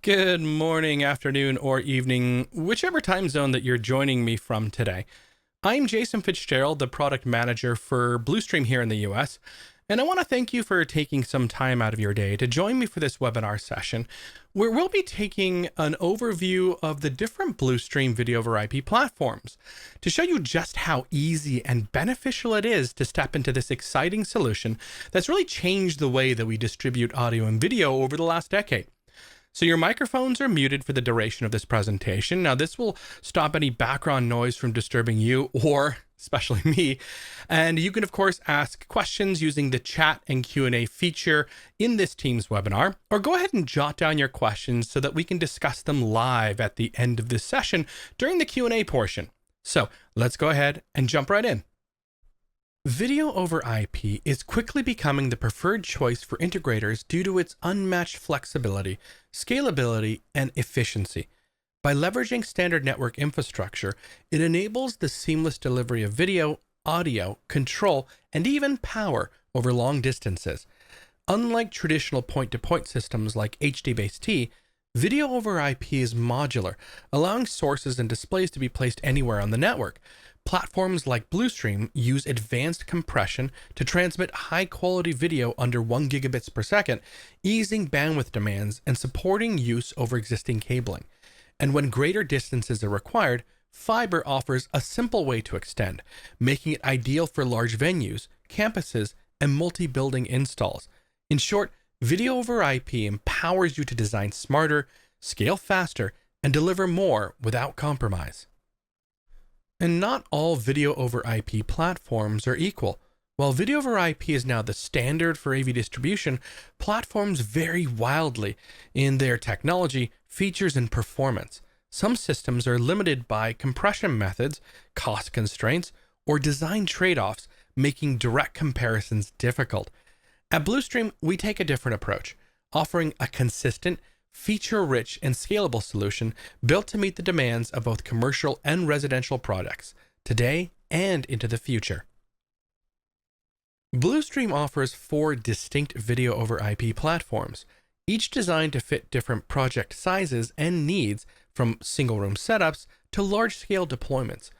Good morning, afternoon, or evening, whichever time zone that you're joining me from today. I'm Jason Fitzgerald, the product manager for Blustream here in the US, and I want to thank you for taking some time out of your day to join me for this webinar session, where we'll be taking an overview of the different Blustream video over IP platforms to show you just how easy and beneficial it is to step into this exciting solution that's really changed the way that we distribute audio and video over the last decade. So your microphones are muted for the duration of this presentation. Now, this will stop any background noise from disturbing you or especially me. And you can, of course, ask questions using the chat and Q&A feature in this Teams webinar, or go ahead and jot down your questions so that we can discuss them live at the end of this session during the Q&A portion. So let's go ahead and jump right in. Video over IP is quickly becoming the preferred choice for integrators due to its unmatched flexibility, scalability, and efficiency. By leveraging standard network infrastructure, it enables the seamless delivery of video, audio, control, and even power over long distances. Unlike traditional point-to-point systems like HDBaseT, video over IP is modular, allowing sources and displays to be placed anywhere on the network. Platforms like Blustream use advanced compression to transmit high-quality video under 1 gigabits per second, easing bandwidth demands and supporting use over existing cabling. And when greater distances are required, fiber offers a simple way to extend, making it ideal for large venues, campuses, and multi-building installs. In short, video over IP empowers you to design smarter, scale faster, and deliver more without compromise. And not all video over IP platforms are equal. While video over IP is now the standard for AV distribution, platforms vary wildly in their technology, features, and performance. Some systems are limited by compression methods, cost constraints, or design trade-offs, making direct comparisons difficult. At Blustream, we take a different approach, offering a consistent, feature-rich, and scalable solution built to meet the demands of both commercial and residential products, today and into the future. Blustream offers 4 distinct video over IP platforms, each designed to fit different project sizes and needs, from single-room setups to large-scale deployments.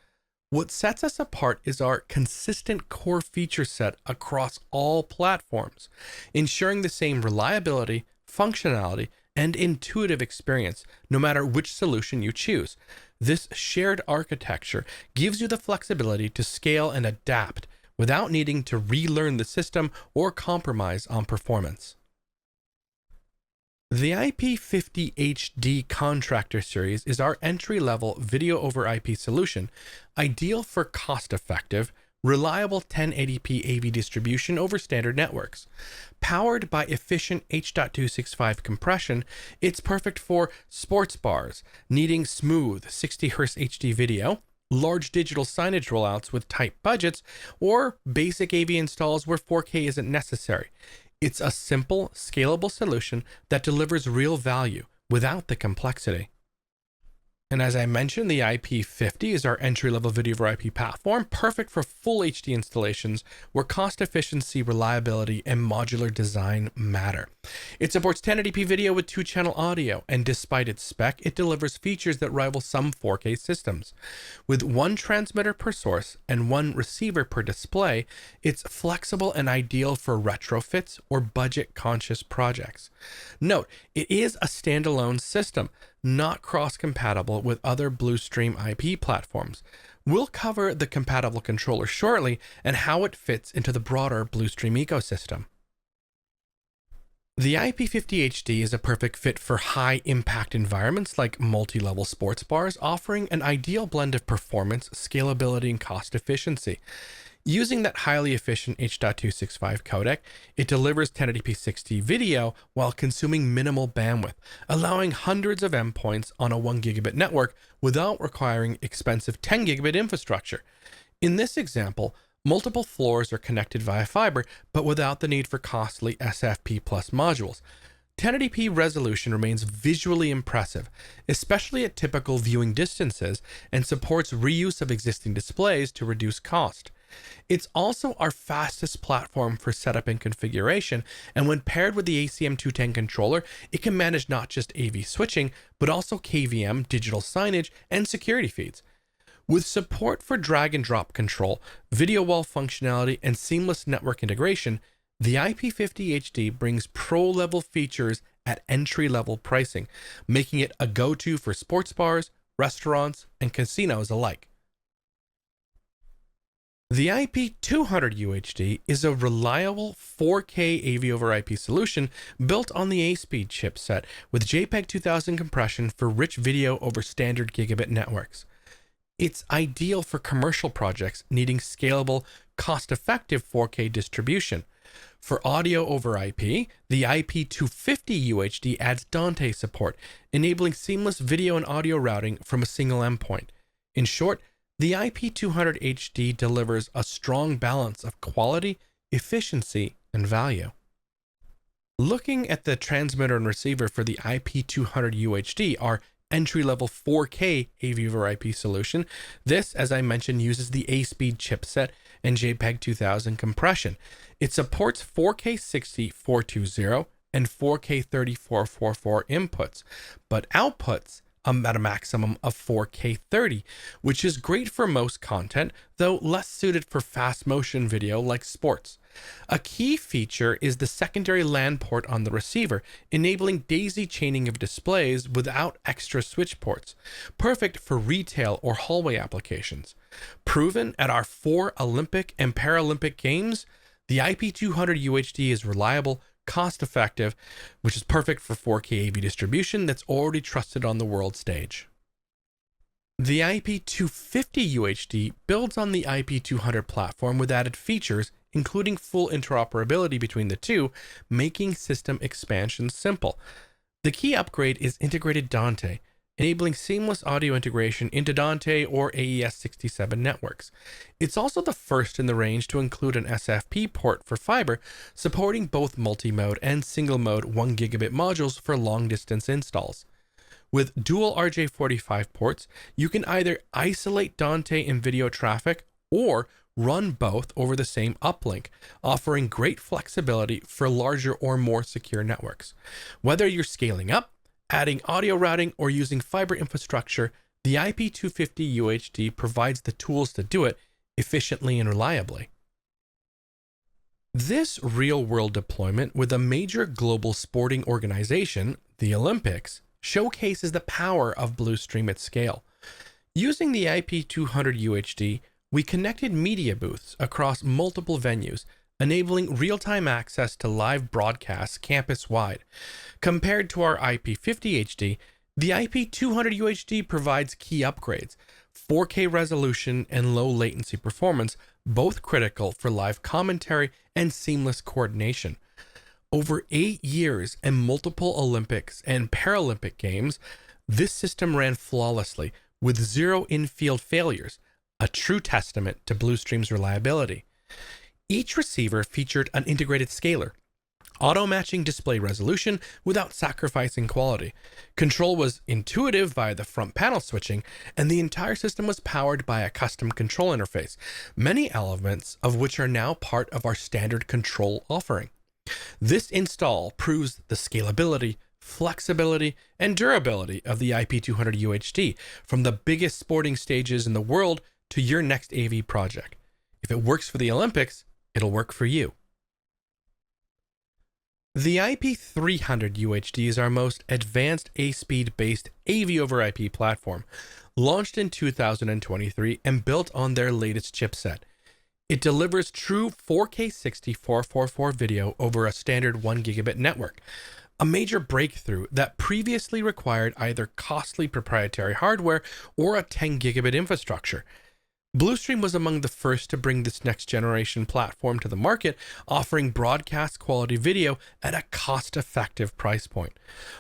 What sets us apart is our consistent core feature set across all platforms, ensuring the same reliability, functionality, and intuitive experience, no matter which solution you choose. This shared architecture gives you the flexibility to scale and adapt without needing to relearn the system or compromise on performance. The IP50 HD Contractor Series is our entry-level video over IP solution, ideal for cost-effective, reliable 1080p AV distribution over standard networks. Powered by efficient H.265 compression, it's perfect for sports bars needing smooth 60Hz HD video, large digital signage rollouts with tight budgets, or basic AV installs where 4K isn't necessary. It's a simple, scalable solution that delivers real value without the complexity. And as I mentioned, the IP50 is our entry-level video over IP platform, perfect for full HD installations where cost efficiency, reliability, and modular design matter. It supports 1080p video with 2-channel audio, and despite its spec, it delivers features that rival some 4K systems. With 1 transmitter per source and 1 receiver per display, it's flexible and ideal for retrofits or budget-conscious projects. Note, it is a standalone system, not cross-compatible with other Blustream IP platforms. We'll cover the compatible controller shortly and how it fits into the broader Blustream ecosystem. The IP50 HD is a perfect fit for high-impact environments like multi-level sports bars, offering an ideal blend of performance, scalability, and cost efficiency. Using that highly efficient H.265 codec, it delivers 1080p 60 video while consuming minimal bandwidth, allowing hundreds of endpoints on a 1 gigabit network without requiring expensive 10 gigabit infrastructure. In this example, multiple floors are connected via fiber, but without the need for costly SFP+ modules. 1080p resolution remains visually impressive, especially at typical viewing distances, and supports reuse of existing displays to reduce cost. It's also our fastest platform for setup and configuration, and when paired with the ACM210 controller, it can manage not just AV switching, but also KVM, digital signage, and security feeds. With support for drag and drop control, video wall functionality, and seamless network integration, the IP50HD brings pro-level features at entry-level pricing, making it a go-to for sports bars, restaurants, and casinos alike. The IP200 UHD is a reliable 4K AV over IP solution built on the A-Speed chipset with JPEG 2000 compression for rich video over standard gigabit networks. It's ideal for commercial projects needing scalable, cost-effective 4K distribution. For audio over IP, the IP250 UHD adds Dante support, enabling seamless video and audio routing from a single endpoint. In short, the IP200 HD delivers a strong balance of quality, efficiency, and value. Looking at the transmitter and receiver for the IP200 UHD, our entry-level 4K AV over IP solution, this, as I mentioned, uses the A-Speed chipset and JPEG 2000 compression. It supports 4K 60 420 and 4K 30 444 inputs, but outputs at a maximum of 4K 30, which is great for most content, though less suited for fast motion video like sports. A key feature is the secondary LAN port on the receiver, enabling daisy chaining of displays without extra switch ports, perfect for retail or hallway applications. Proven at our 4 Olympic and Paralympic Games, the IP200 UHD is reliable, cost-effective, which is perfect for 4K AV distribution that's already trusted on the world stage. The IP250 UHD builds on the IP200 platform with added features, including full interoperability between the two, making system expansion simple. The key upgrade is integrated Dante, enabling seamless audio integration into Dante or AES67 networks. It's also the first in the range to include an SFP port for fiber, supporting both multi-mode and single-mode 1 gigabit modules for long-distance installs. With dual RJ45 ports, you can either isolate Dante and video traffic or run both over the same uplink, offering great flexibility for larger or more secure networks. Whether you're scaling up, adding audio routing, or using fiber infrastructure, the IP250 UHD provides the tools to do it efficiently and reliably. This real-world deployment with a major global sporting organization, the Olympics, showcases the power of Blustream at scale. Using the IP200 UHD, we connected media booths across multiple venues, enabling real-time access to live broadcasts campus-wide. Compared to our IP50 HD, the IP200 UHD provides key upgrades: 4K resolution and low latency performance, both critical for live commentary and seamless coordination. Over 8 years and multiple Olympics and Paralympic Games, this system ran flawlessly with 0 in-field failures, a true testament to Blustream's reliability. Each receiver featured an integrated scaler, auto-matching display resolution without sacrificing quality. Control was intuitive via the front panel switching, and the entire system was powered by a custom control interface, many elements of which are now part of our standard control offering. This install proves the scalability, flexibility, and durability of the IP200 UHD, from the biggest sporting stages in the world to your next AV project. If it works for the Olympics, it'll work for you. The IP300 UHD is our most advanced A-Speed-based AV over IP platform, launched in 2023 and built on their latest chipset. It delivers true 4K 60 444 video over a standard 1 gigabit network, a major breakthrough that previously required either costly proprietary hardware or a 10 gigabit infrastructure. Blustream was among the first to bring this next-generation platform to the market, offering broadcast-quality video at a cost-effective price point.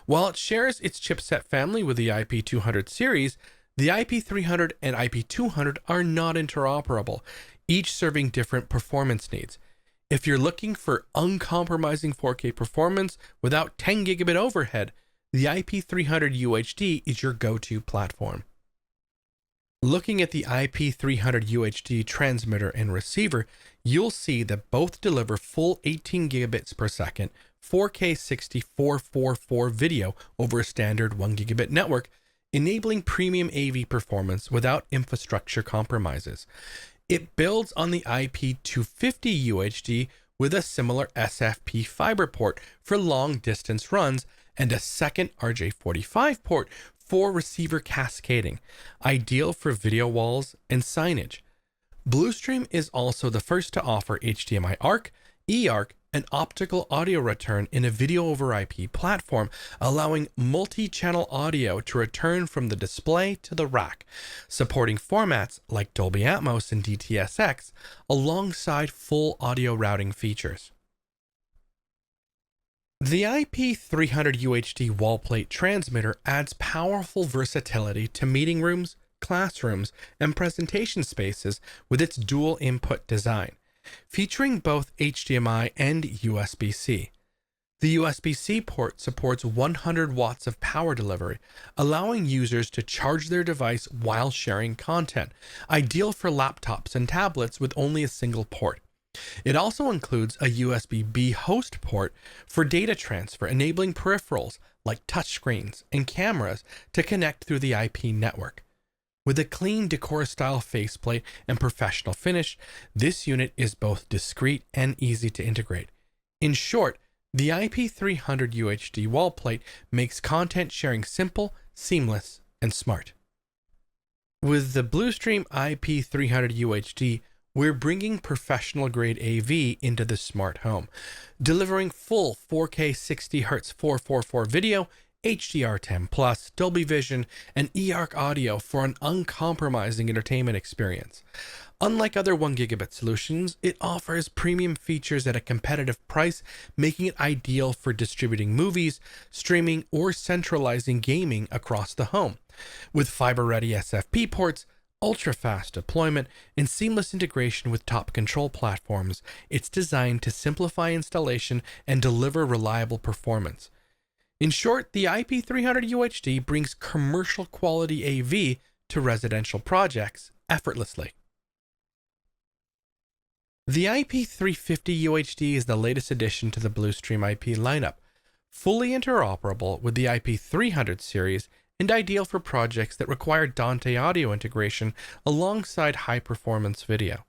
While it shares its chipset family with the IP200 series, the IP300 and IP200 are not interoperable, each serving different performance needs. If you're looking for uncompromising 4K performance without 10 gigabit overhead, the IP300 UHD is your go-to platform. Looking at the IP300 UHD transmitter and receiver, you'll see that both deliver full 18 gigabits per second, 4K 60 444 video over a standard 1 gigabit network, enabling premium AV performance without infrastructure compromises. It builds on the IP250 UHD with a similar SFP fiber port for long distance runs and a second RJ45 port for receiver cascading, ideal for video walls and signage. Blustream is also the first to offer HDMI ARC, eARC, and optical audio return in a video over IP platform, allowing multi-channel audio to return from the display to the rack, supporting formats like Dolby Atmos and DTS:X, alongside full audio routing features. The IP300 UHD wall plate transmitter adds powerful versatility to meeting rooms, classrooms, and presentation spaces with its dual input design, featuring both HDMI and USB-C. The USB-C port supports 100 watts of power delivery, allowing users to charge their device while sharing content, ideal for laptops and tablets with only a single port. It also includes a USB-B host port for data transfer, enabling peripherals like touchscreens and cameras to connect through the IP network. With a clean decor-style faceplate and professional finish, this unit is both discreet and easy to integrate. In short, the IP300 UHD wall plate makes content sharing simple, seamless, and smart. With the Blustream IP300 UHD, we're bringing professional-grade AV into the smart home, delivering full 4K 60Hz 444 video, HDR10+, Dolby Vision, and eARC audio for an uncompromising entertainment experience. Unlike other 1 gigabit solutions, it offers premium features at a competitive price, making it ideal for distributing movies, streaming, or centralizing gaming across the home. With fiber-ready SFP ports, ultra-fast deployment, and seamless integration with top control platforms, it's designed to simplify installation and deliver reliable performance. In short, the IP300 UHD brings commercial quality AV to residential projects effortlessly. The IP350 UHD is the latest addition to the Blustream IP lineup, fully interoperable with the IP300 series and ideal for projects that require Dante audio integration alongside high-performance video.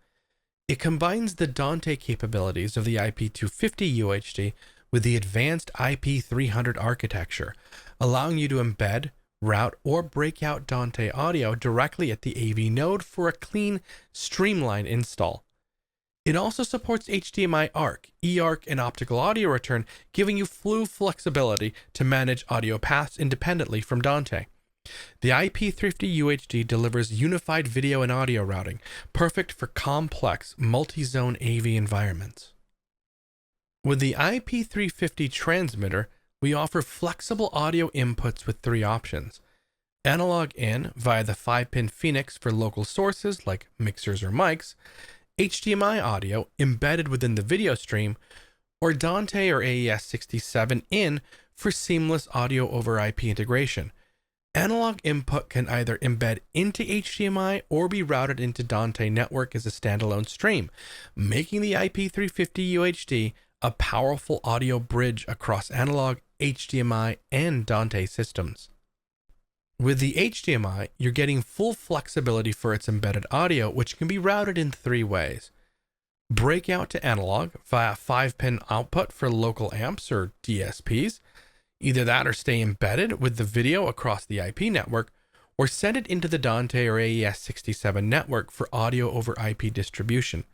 It combines the Dante capabilities of the IP250 UHD with the advanced IP300 architecture, allowing you to embed, route, or break out Dante audio directly at the AV node for a clean, streamlined install. It also supports HDMI ARC, eARC, and optical audio return, giving you full flexibility to manage audio paths independently from Dante. The IP350 UHD delivers unified video and audio routing, perfect for complex, multi-zone AV environments. With the IP350 transmitter, we offer flexible audio inputs with 3 options: analog in via the 5-pin Phoenix for local sources like mixers or mics, HDMI audio embedded within the video stream, or Dante or AES67 in for seamless audio over IP integration. Analog input can either embed into HDMI or be routed into Dante network as a standalone stream, making the IP350 UHD a powerful audio bridge across analog, HDMI, and Dante systems. With the HDMI, you're getting full flexibility for its embedded audio, which can be routed in 3 ways. Breakout to analog via 5-pin output for local amps or DSPs. Either that or stay embedded with the video across the IP network, or send it into the Dante or AES67 network for audio over IP distribution.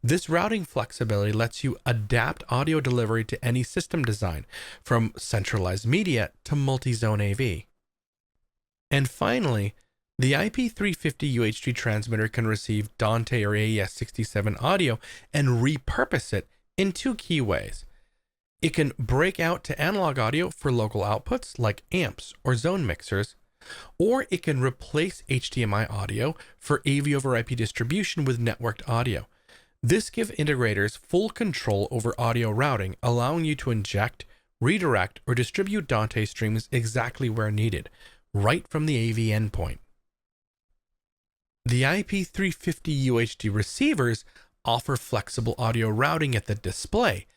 This routing flexibility lets you adapt audio delivery to any system design, from centralized media to multi-zone AV. And finally, the IP350 UHD transmitter can receive Dante or AES67 audio and repurpose it in 2 key ways. It can break out to analog audio for local outputs like amps or zone mixers, or it can replace HDMI audio for AV over IP distribution with networked audio. This gives integrators full control over audio routing, allowing you to inject, redirect, or distribute Dante streams exactly where needed, right from the AV endpoint. The IP350 UHD receivers offer flexible audio routing at the display.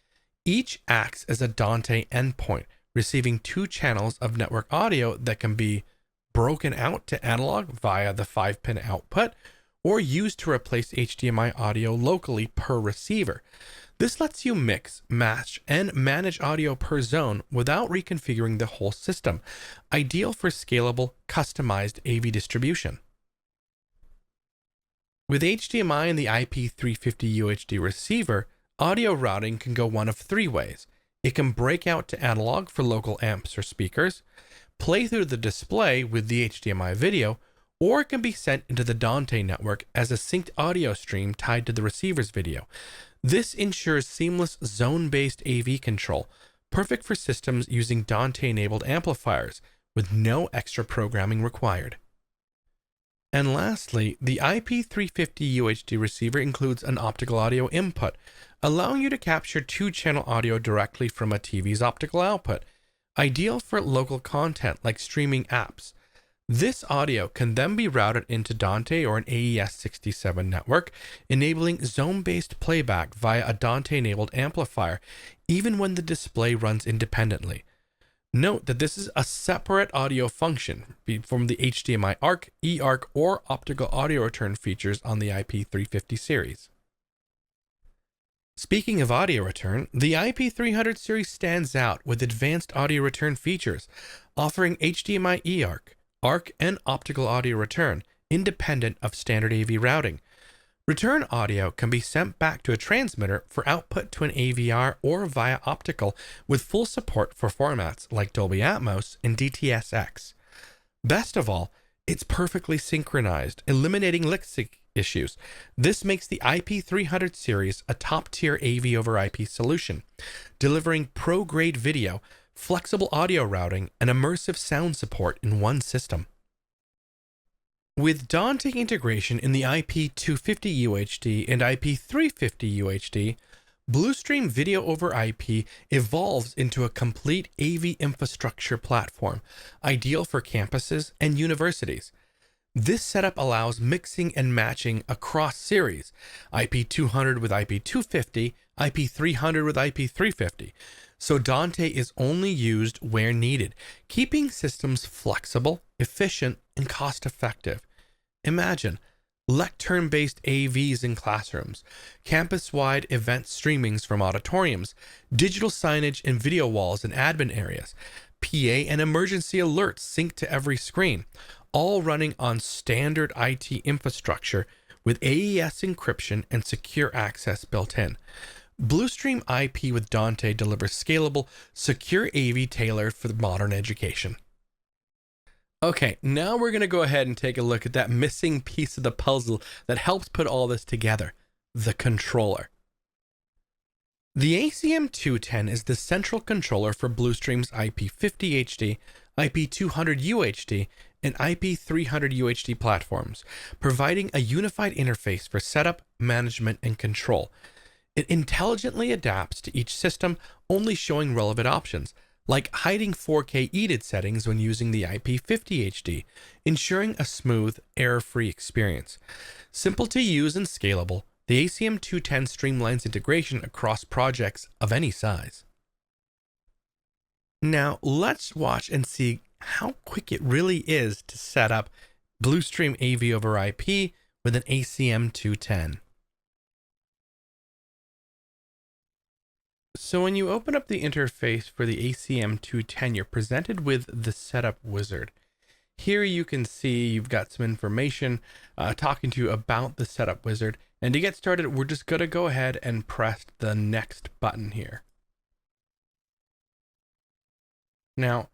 Each acts as a Dante endpoint, receiving two channels of network audio that can be broken out to analog via the 5-pin output or used to replace HDMI audio locally per receiver. This lets you mix, match, and manage audio per zone without reconfiguring the whole system, ideal for scalable, customized AV distribution. With HDMI and the IP350 UHD receiver, audio routing can go one of three ways. It can break out to analog for local amps or speakers, play through the display with the HDMI video, or it can be sent into the Dante network as a synced audio stream tied to the receiver's video. This ensures seamless zone-based AV control, perfect for systems using Dante-enabled amplifiers, with no extra programming required. And lastly, the IP350 UHD receiver includes an optical audio input, allowing you to capture two-channel audio directly from a TV's optical output, ideal for local content like streaming apps. This audio can then be routed into Dante or an AES67 network, enabling zone-based playback via a Dante-enabled amplifier, even when the display runs independently. Note that this is a separate audio function from the HDMI ARC, eARC, or optical audio return features on the IP350 series. Speaking of audio return, the IP300 series stands out with advanced audio return features, offering HDMI eARC, ARC, and optical audio return, independent of standard AV routing. Return audio can be sent back to a transmitter for output to an AVR or via optical, with full support for formats like Dolby Atmos and DTS:X. Best of all, it's perfectly synchronized, eliminating lip sync issues. This makes the IP300 series a top-tier AV over IP solution, delivering pro-grade video, flexible audio routing, and immersive sound support in one system. With Dante integration in the IP250 UHD and IP350 UHD, Blustream Video over IP evolves into a complete AV infrastructure platform, ideal for campuses and universities. This setup allows mixing and matching across series, IP200 with IP250, IP300 with IP350, so Dante is only used where needed, keeping systems flexible, efficient, and cost-effective. Imagine lectern-based AVs in classrooms, campus-wide event streamings from auditoriums, digital signage and video walls in admin areas, PA and emergency alerts synced to every screen, all running on standard IT infrastructure with AES encryption and secure access built in. Blustream IP with Dante delivers scalable, secure AV tailored for modern education. Okay, now we're going to go ahead and take a look at that missing piece of the puzzle that helps put all this together, the controller. The ACM210 is the central controller for Blustream's IP50 HD, IP200 UHD, and IP300 UHD platforms, providing a unified interface for setup, management, and control. It intelligently adapts to each system, only showing relevant options, like hiding 4K EDIT settings when using the IP50 HD, ensuring a smooth, error-free experience. Simple to use and scalable, the ACM210 streamlines integration across projects of any size. Now, let's watch and see how quick it really is to set up Blustream AV over IP with an ACM210. So when you open up the interface for the ACM210, you're presented with the setup wizard. Here you can see you've got some information talking to you about the setup wizard. And to get started, we're just going to go ahead and press the next button here. Now,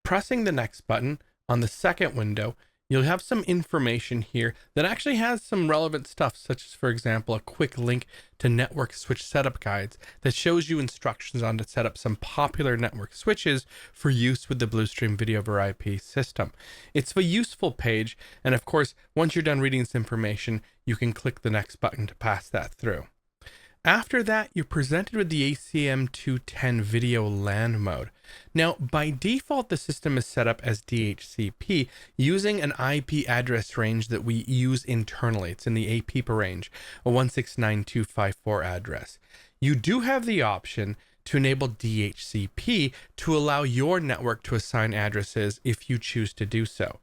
pressing the next button on the second window, you'll have some information here that actually has some relevant stuff, such as, for example, a quick link to network switch setup guides that shows you instructions on to set up some popular network switches for use with the Blustream Video over IP system. It's a useful page, and of course, once you're done reading this information, you can click the next button to pass that through. After that, you're presented with the ACM210 video LAN mode. Now, by default, the system is set up as DHCP using an IP address range that we use internally. It's in the APIPA range, a 169.254 address. You do have the option to enable DHCP to allow your network to assign addresses if you choose to do so.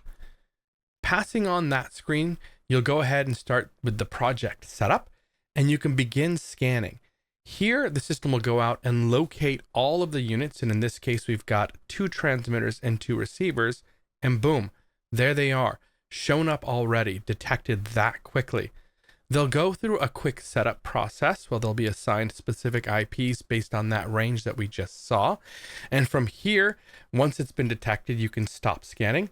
Passing on that screen, you'll go ahead and start with the project setup, and you can begin scanning. Here, the system will go out and locate all of the units, and in this case, we've got 2 transmitters and 2 receivers, and boom, there they are, shown up already, detected that quickly. They'll go through a quick setup process where they'll be assigned specific IPs based on that range that we just saw. And from here, once it's been detected, you can stop scanning,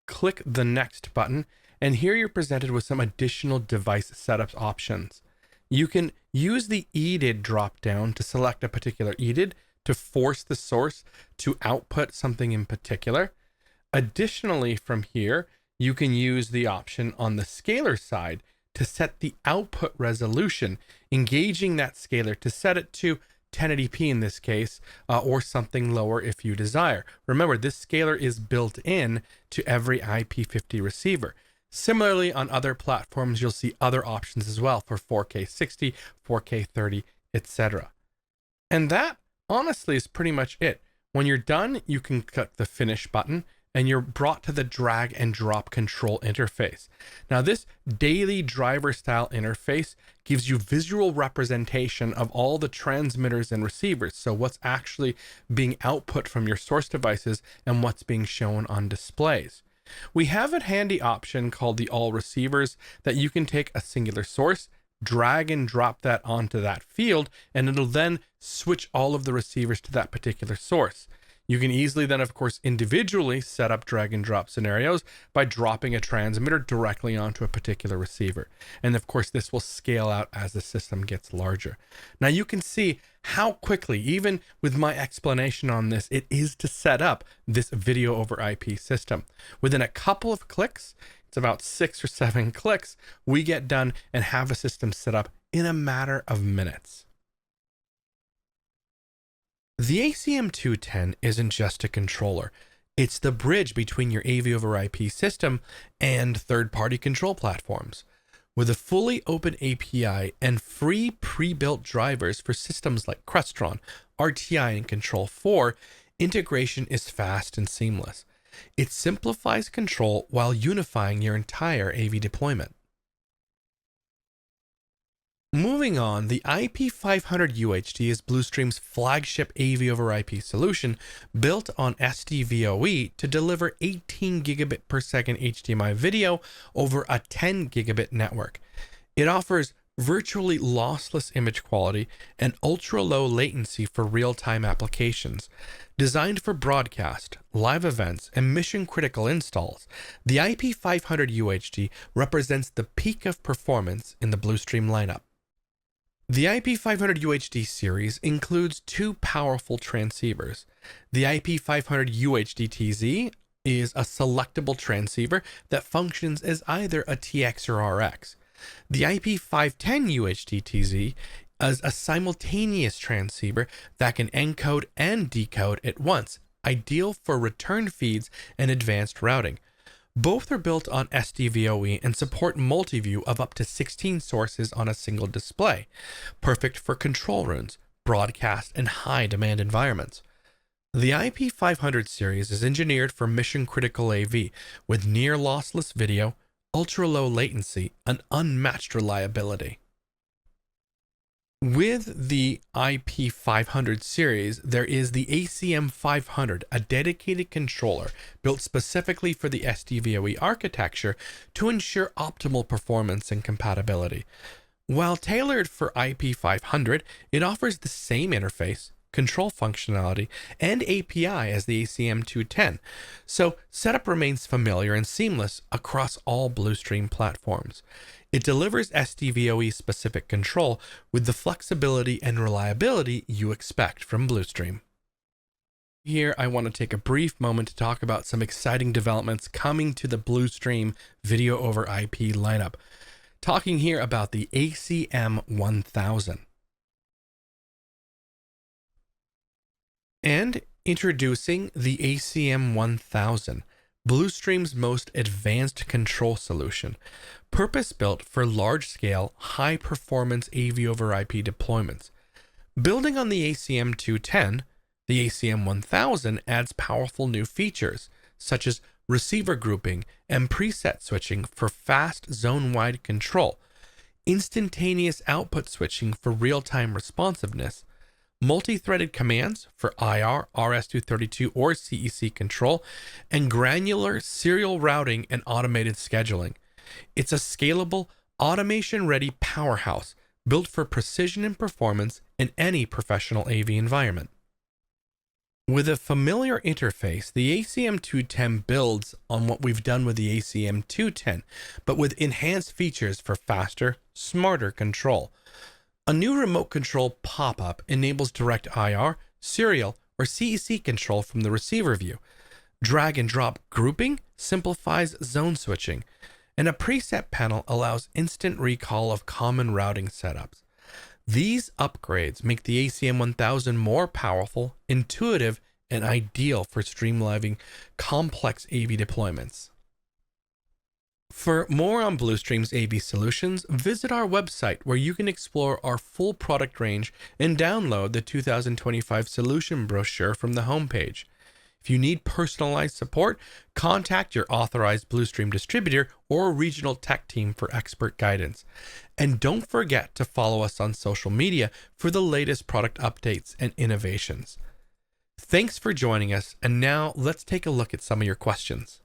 click the next button, and here you're presented with some additional device setup options. You can use the EDID dropdown to select a particular EDID to force the source to output something in particular. Additionally, from here, you can use the option on the scaler side to set the output resolution, engaging that scaler to set it to 1080p in this case, or something lower if you desire. Remember, this scaler is built in to every IP50 receiver. Similarly, on other platforms, you'll see other options as well for 4K 60, 4K 30, etc. And that, honestly, is pretty much it. When you're done, you can click the Finish button, and you're brought to the drag and drop control interface. Now, this daily driver style interface gives you visual representation of all the transmitters and receivers. So what's actually being output from your source devices and what's being shown on displays. We have a handy option called the all receivers that you can take a singular source, drag and drop that onto that field, and it'll then switch all of the receivers to that particular source. You can easily then, of course, individually set up drag and drop scenarios by dropping a transmitter directly onto a particular receiver. And of course, this will scale out as the system gets larger. Now you can see how quickly, even with my explanation on this, it is to set up this video over IP system. Within a couple of clicks, it's about 6 or 7 clicks, we get done and have a system set up in a matter of minutes. The ACM210 isn't just a controller. It's the bridge between your AV over IP system and third-party control platforms. With a fully open API and free pre-built drivers for systems like Crestron, RTI, and Control4, integration is fast and seamless. It simplifies control while unifying your entire AV deployment. Moving on, the IP500 UHD is Blustream's flagship AV over IP solution built on SDVoE to deliver 18 gigabit per second HDMI video over a 10 gigabit network. It offers virtually lossless image quality and ultra-low latency for real-time applications. Designed for broadcast, live events, and mission-critical installs, the IP500 UHD represents the peak of performance in the Blustream lineup. The IP500 UHD series includes 2 powerful transceivers. The IP500 UHD-TZ is a selectable transceiver that functions as either a TX or RX. The IP510 UHD-TZ is a simultaneous transceiver that can encode and decode at once, ideal for return feeds and advanced routing. Both are built on SDVoE and support multi-view of up to 16 sources on a single display, perfect for control rooms, broadcast, and high-demand environments. The IP500 series is engineered for mission-critical AV with near-lossless video, ultra-low latency, and unmatched reliability. With the IP500 series, there is the ACM500, a dedicated controller built specifically for the SDVoE architecture to ensure optimal performance and compatibility. While tailored for IP500, it offers the same interface, control functionality, and API as the ACM210, so setup remains familiar and seamless across all Blustream platforms. It delivers SDVoE specific control with the flexibility and reliability you expect from Blustream. Here, I want to take a brief moment to talk about some exciting developments coming to the Blustream video over IP lineup. Talking here about the ACM1000. And introducing the ACM 1000, Blustream's most advanced control solution, purpose-built for large-scale, high-performance AV over IP deployments. Building on the ACM 210, the ACM 1000 adds powerful new features, such as receiver grouping and preset switching for fast zone-wide control, instantaneous output switching for real-time responsiveness, multi-threaded commands for IR, RS-232, or CEC control, and granular serial routing and automated scheduling. It's a scalable, automation-ready powerhouse built for precision and performance in any professional AV environment. With a familiar interface, the ACM 210 builds on what we've done with the ACM 210, but with enhanced features for faster, smarter control. A new remote control pop-up enables direct IR, serial, or CEC control from the receiver view. Drag and drop grouping simplifies zone switching, and a preset panel allows instant recall of common routing setups. These upgrades make the ACM 1000 more powerful, intuitive, and ideal for streamlining complex AV deployments. For more on Blustream's AV solutions, visit our website where you can explore our full product range and download the 2025 solution brochure from the homepage. If you need personalized support, contact your authorized Blustream distributor or regional tech team for expert guidance. And don't forget to follow us on social media for the latest product updates and innovations. Thanks for joining us, and now let's take a look at some of your questions.